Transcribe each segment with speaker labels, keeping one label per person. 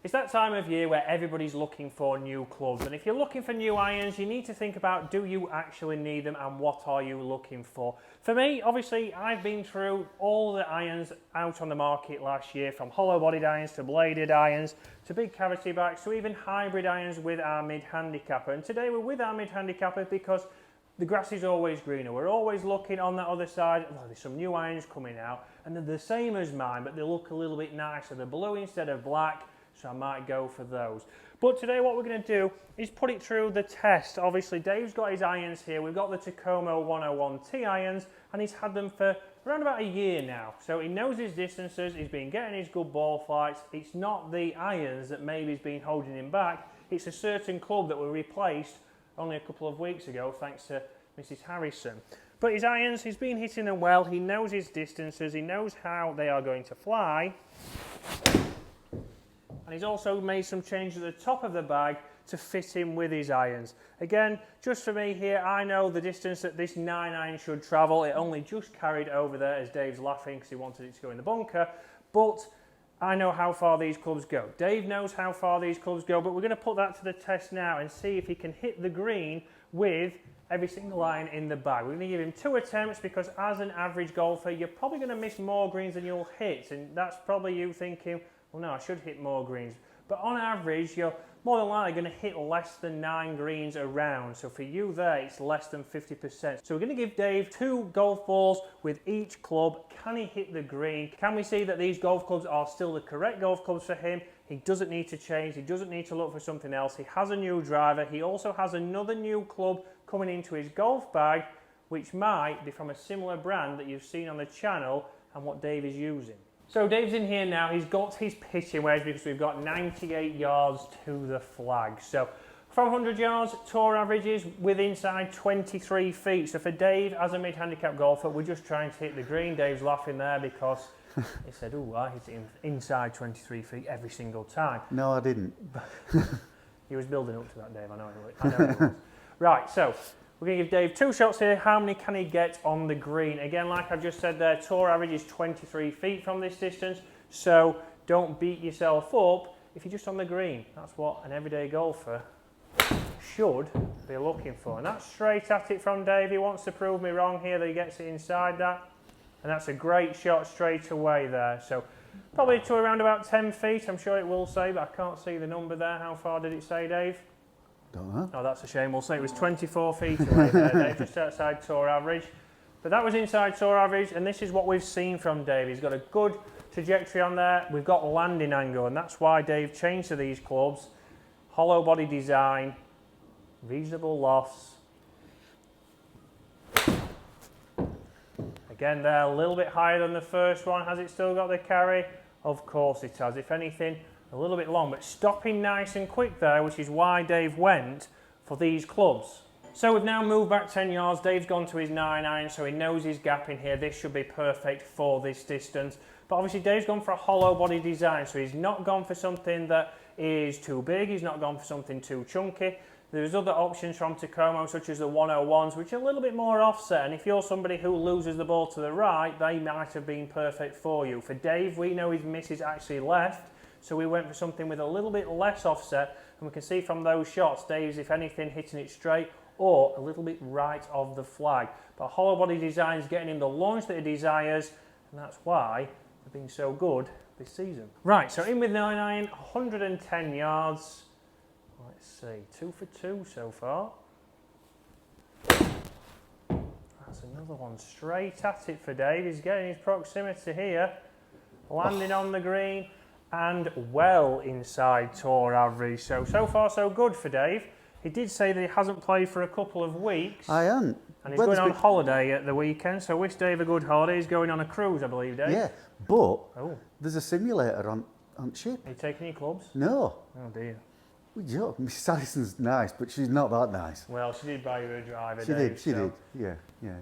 Speaker 1: It's that time of year where everybody's looking for new clubs, and if you're looking for new irons, you need to think about, do you actually need them and what are you looking for? For me, obviously, I've been through all the irons out on the market last year, from hollow bodied irons to bladed irons to big cavity backs to even hybrid irons with our mid-handicapper. And today we're with our mid-handicapper because the grass is always greener. We're always looking on that other side. Oh, there's some new irons coming out and they're the same as mine, but they look a little bit nicer. They're blue instead of black, so I might go for those. But today what we're going to do is put it through the test. Obviously Dave's got his irons here. We've got the Tacoma 101T irons and he's had them for around about a year now. So he knows his distances, he's been getting his good ball flights. It's not the irons that maybe has been holding him back. It's a certain club that we replaced only a couple of weeks ago thanks to Mrs. Harrison. But his irons, he's been hitting them well. He knows his distances, he knows how they are going to fly. And he's also made some changes at the top of the bag to fit in with his irons. Again, just for me here, I know the distance that this 9 iron should travel. It only just carried over there as Dave's laughing because he wanted it to go in the bunker. But I know how far these clubs go. Dave knows how far these clubs go, but we're going to put that to the test now and see if he can hit the green with every single iron in the bag. We're going to give him 2 attempts because as an average golfer, you're probably going to miss more greens than you'll hit. And that's probably you thinking, well, no, I should hit more greens. But on average, you're more than likely going to hit less than 9 greens around. So for you there, it's less than 50%. So we're going to give Dave 2 golf balls with each club. Can he hit the green? Can we see that these golf clubs are still the correct golf clubs for him? He doesn't need to change. He doesn't need to look for something else. He has a new driver. He also has another new club coming into his golf bag, which might be from a similar brand that you've seen on the channel and what Dave is using. So Dave's in here now, he's got his pitching wedge because we've got 98 yards to the flag. So from 100 yards, tour averages with inside 23 feet. So for Dave, as a mid-handicap golfer, we're just trying to hit the green. Dave's laughing there because he said, oh, I hit it inside 23 feet every single time.
Speaker 2: No, I didn't.
Speaker 1: He was building up to that, Dave, I know he was. Right, so we're going to give Dave 2 shots here. How many can he get on the green? Again, like I've just said there, tour average is 23 feet from this distance. So don't beat yourself up if you're just on the green. That's what an everyday golfer should be looking for. And that's straight at it from Dave. He wants to prove me wrong here that he gets it inside that. And that's a great shot straight away there. So probably to around about 10 feet, I'm sure it will say, but I can't see the number there. How far did it say, Dave?
Speaker 2: Don't know.
Speaker 1: Oh, that's a shame. We'll say it was 24 feet away there, Dave, just outside tour average. But that was inside tour average, and this is what we've seen from Dave. He's got a good trajectory on there. We've got landing angle, and that's why Dave changed to these clubs. Hollow body design, reasonable lofts. Again, they're a little bit higher than the first one. Has it still got the carry? Of course it has. If anything, a little bit long, but stopping nice and quick there, which is why Dave went for these clubs. So we've now moved back 10 yards. Dave's gone to his 9 iron, so he knows his gap in here. This should be perfect for this distance. But obviously Dave's gone for a hollow body design, so he's not gone for something that is too big. He's not gone for something too chunky. There's other options from Tacoma, such as the 101s, which are a little bit more offset. And if you're somebody who loses the ball to the right, they might have been perfect for you. For Dave, we know his miss is actually left. So we went for something with a little bit less offset, and we can see from those shots, Dave's, if anything, hitting it straight or a little bit right of the flag. But hollow body design is getting him the launch that he desires, and that's why they've been so good this season. Right, so in with 9 iron, 110 yards. Let's see, 2 for 2 so far. That's another one straight at it for Dave. He's getting his proximity here, landing on the green. And well inside tour average. So far so good for Dave. He did say that he hasn't played for a couple of weeks.
Speaker 2: I haven't.
Speaker 1: And he's going on holiday at the weekend, so wish Dave a good holiday. He's going on a cruise, I believe, Dave.
Speaker 2: Yeah, but there's a simulator on ship.
Speaker 1: Are you taking your clubs?
Speaker 2: No.
Speaker 1: Oh dear.
Speaker 2: Well, you know, Miss Harrison's nice, but she's not that nice.
Speaker 1: Well, she did buy you a driver,
Speaker 2: She
Speaker 1: Dave.
Speaker 2: She did, yeah.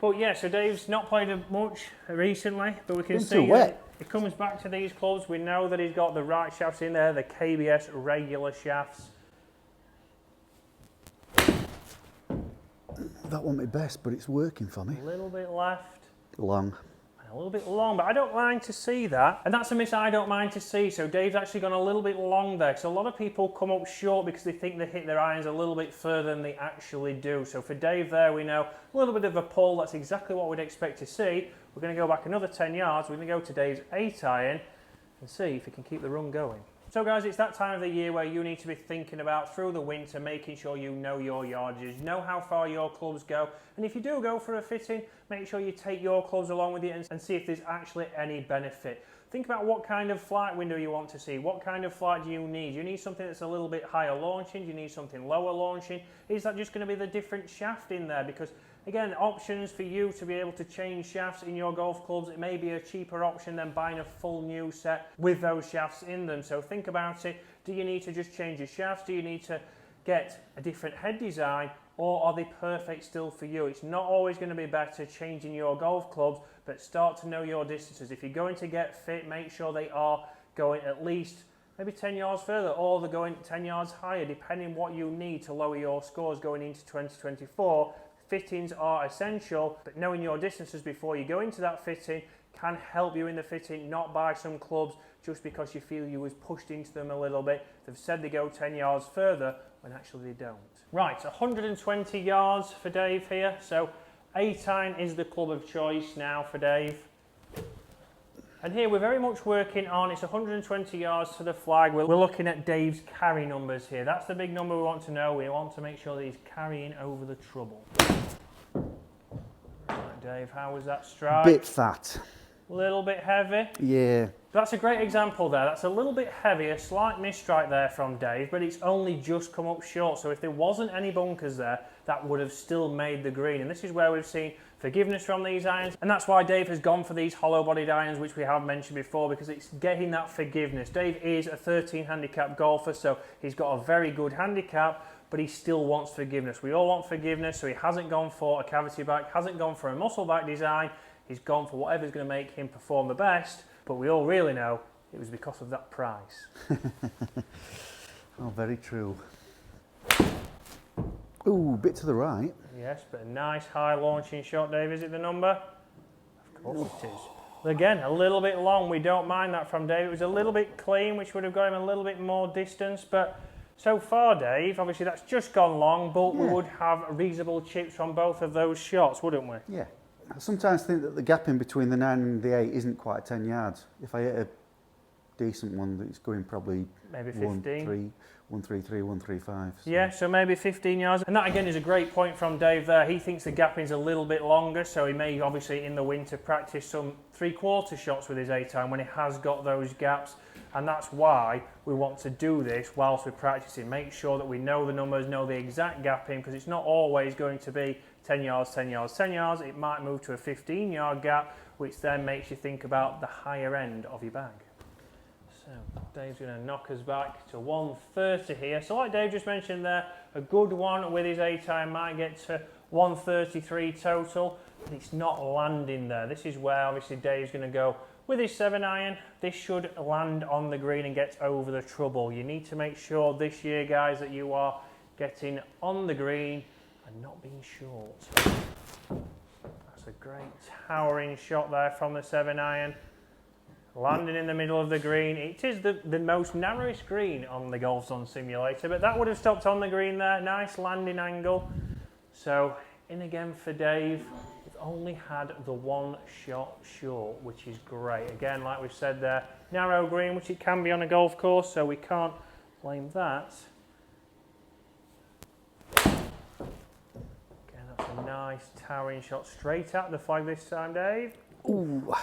Speaker 1: But yeah, so Dave's not played much recently, but we can see
Speaker 2: too wet.
Speaker 1: He comes back to these clubs. We know that he's got the right shafts in there, the KBS regular shafts.
Speaker 2: That wasn't my best, but it's working for me.
Speaker 1: A little bit left.
Speaker 2: Long.
Speaker 1: And a a little bit long, but I don't mind to see that. And that's a miss I don't mind to see. So Dave's actually gone a little bit long there. So a lot of people come up short because they think they hit their irons a little bit further than they actually do. So for Dave there, we know a little bit of a pull. That's exactly what we'd expect to see. We're going to go back another 10 yards. We're going to go to Dave's 8 iron and see if he can keep the run going. So guys, it's that time of the year where you need to be thinking about through the winter, making sure you know your yardages, know how far your clubs go, and if you do go for a fitting, make sure you take your clubs along with you and see if there's actually any benefit. Think about what kind of flight window you want to see. What kind of flight do you need? You need something that's a little bit higher launching? Do you need something lower launching? Is that just going to be the different shaft in there? Because again, options for you to be able to change shafts in your golf clubs, it may be a cheaper option than buying a full new set with those shafts in them. So think about it. Do you need to just change your shafts? Do you need to get a different head design? Or are they perfect still for you? It's not always going to be better changing your golf clubs, but start to know your distances. If you're going to get fit, make sure they are going at least maybe 10 yards further, or they're going 10 yards higher, depending what you need to lower your scores going into 2024. Fittings are essential, but knowing your distances before you go into that fitting can help you in the fitting, not buy some clubs just because you feel you was pushed into them a little bit. They've said they go 10 yards further when actually they don't. Right, 120 yards for Dave here. So 8 iron is the club of choice now for Dave. And here we're very much working on, it's 120 yards to the flag. We're looking at Dave's carry numbers here. That's the big number we want to know. We want to make sure that he's carrying over the trouble. Right, Dave, how was that strike?
Speaker 2: Bit fat.
Speaker 1: A little bit heavy?
Speaker 2: Yeah.
Speaker 1: That's a great example there. That's a little bit heavy, a slight misstrike there from Dave, but it's only just come up short. So if there wasn't any bunkers there, that would have still made the green. And this is where we've seen forgiveness from these irons, and that's why Dave has gone for these hollow-bodied irons, which we have mentioned before, because it's getting that forgiveness. Dave is a 13 handicap golfer, so he's got a very good handicap, but he still wants forgiveness. We all want forgiveness, so he hasn't gone for a cavity back, hasn't gone for a muscle back design. He's gone for whatever's going to make him perform the best, but we all really know it was because of that price.
Speaker 2: Oh, very true. Ooh, bit to the right.
Speaker 1: Yes, but a nice high launching shot, Dave. Is it the number? Of course it is. Again, a little bit long. We don't mind that from Dave. It was a little bit clean, which would have got him a little bit more distance. But so far, Dave, obviously that's just gone long, but we would have reasonable chips from both of those shots, wouldn't we?
Speaker 2: Yeah. I sometimes think that the gap in between the 9 and the 8 isn't quite 10 yards. If I hit a decent one, it's going probably
Speaker 1: maybe 15.
Speaker 2: 133, 135. So.
Speaker 1: Yeah, so maybe 15 yards. And that again is a great point from Dave there. He thinks the gapping's a little bit longer, so he may obviously in the winter practice some 3/4 shots with his 8 iron when he has got those gaps. And that's why we want to do this whilst we're practicing. Make sure that we know the numbers, know the exact gapping, because it's not always going to be 10 yards, 10 yards, 10 yards. It might move to a 15-yard gap, which then makes you think about the higher end of your bag. So Dave's going to knock us back to 130 here. So like Dave just mentioned there, a good one with his 8 iron might get to 133 total, but it's not landing there. This is where obviously Dave's going to go with his 7 iron. This should land on the green and get over the trouble. You need to make sure this year, guys, that you are getting on the green and not being short. That's a great towering shot there from the 7 iron. Landing in the middle of the green. It is the most narrowest green on the Golf Zone simulator, but that would have stopped on the green there. Nice landing angle. So in again for Dave. We've only had the 1 shot short, which is great. Again, like we've said there, narrow green, which it can be on a golf course, so we can't blame that. Again, that's a nice towering shot straight at the flag this time, Dave.
Speaker 2: Ooh.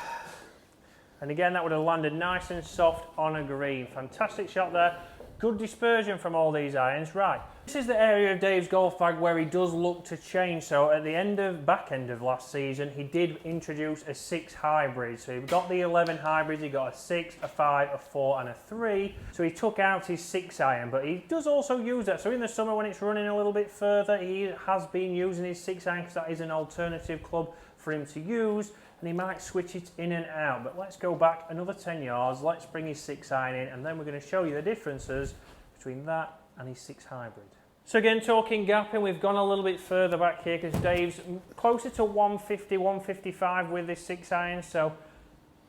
Speaker 1: And again, that would have landed nice and soft on a green. Fantastic shot there. Good dispersion from all these irons. Right, this is the area of Dave's golf bag where he does look to change. So at the back end of last season, he did introduce a 6 hybrid. So he got the 11 hybrids, he got a 6, a 5, a 4 and a 3. So he took out his 6 iron, but he does also use that. So in the summer when it's running a little bit further, he has been using his 6 iron because that is an alternative club for him to use. And he might switch it in and out, but let's go back another 10 yards, let's bring his 6 iron in, and then we're going to show you the differences between that and his 6 hybrid. So again, talking gapping, we've gone a little bit further back here because Dave's closer to 150, 155 with this 6-iron. So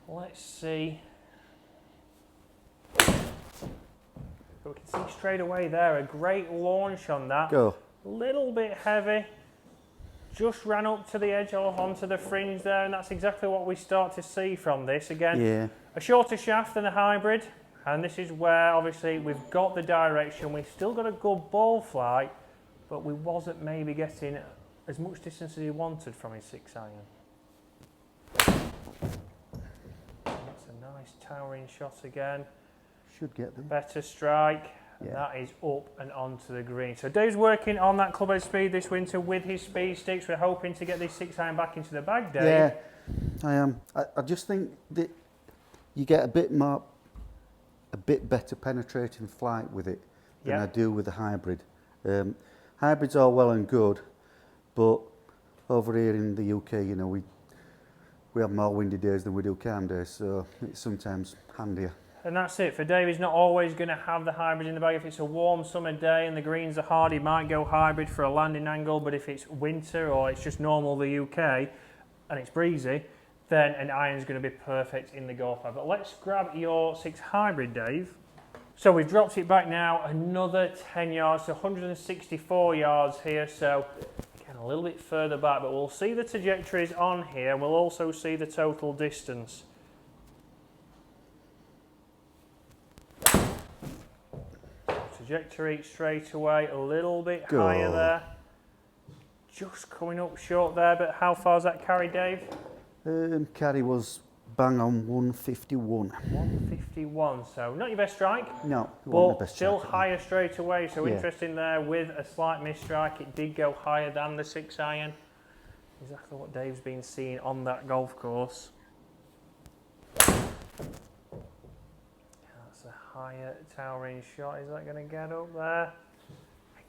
Speaker 1: let's see. So we can see straight away there, a great launch on that.
Speaker 2: Go.
Speaker 1: A little bit heavy. Just ran up to the edge onto the fringe there, and that's exactly what we start to see from this. Again, a shorter shaft than a hybrid. And this is where, obviously, we've got the direction. We've still got a good ball flight, but we wasn't maybe getting as much distance as he wanted from his 6-iron. That's a nice towering shot again.
Speaker 2: Should get them.
Speaker 1: Better strike. And that is up and onto the green. So Dave's working on that clubhead speed this winter with his speed sticks. We're hoping to get this 6-iron back into the bag, Dave.
Speaker 2: Yeah, I am. I just think that you get a bit better penetrating flight with it than I do with the hybrid. Hybrids are well and good, but over here in the UK, you know, we have more windy days than we do calm days, so it's sometimes handier.
Speaker 1: And that's it. For Dave, he's not always going to have the hybrid in the bag. If it's a warm summer day and the greens are hard, he might go hybrid for a landing angle, but if it's winter or it's just normal the UK and it's breezy, then an iron's going to be perfect in the golf bag. But let's grab your 6 hybrid, Dave. So we've dropped it back now another 10 yards, so 164 yards here. So again, a little bit further back, but we'll see the trajectories on here, and we'll also see the total distance. Trajectory straight away, a little bit higher there. Just coming up short there, but how far's that carry, Dave?
Speaker 2: Carry was bang on 151.
Speaker 1: 151, so not your best strike.
Speaker 2: No,
Speaker 1: but still higher straight away. So interesting there with a slight miss strike. It did go higher than the 6-iron. Exactly what Dave's been seeing on that golf course. That's a higher towering shot. Is that going to get up there?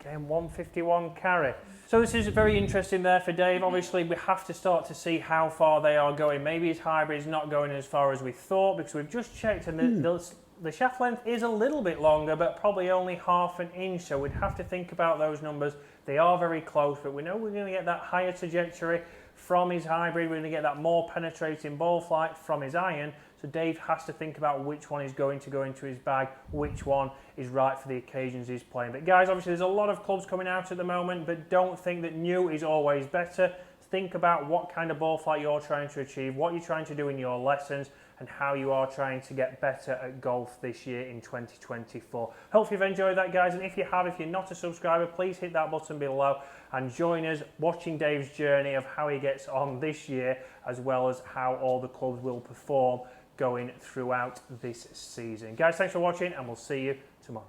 Speaker 1: Again, 151 carry. So this is very interesting there for Dave. Obviously, we have to start to see how far they are going. Maybe his hybrid is not going as far as we thought because we've just checked and the shaft length is a little bit longer, but probably only ½ an inch. So we'd have to think about those numbers. They are very close, but we know we're going to get that higher trajectory from his hybrid. We're going to get that more penetrating ball flight from his iron. So Dave has to think about which one is going to go into his bag, which one is right for the occasions he's playing. But guys, obviously there's a lot of clubs coming out at the moment, but don't think that new is always better. Think about what kind of ball flight you're trying to achieve, what you're trying to do in your lessons, and how you are trying to get better at golf this year in 2024. Hopefully you've enjoyed that, guys, and if you're not a subscriber, please hit that button below and join us watching Dave's journey of how he gets on this year, as well as how all the clubs will perform going throughout this season. Guys, thanks for watching, and we'll see you tomorrow.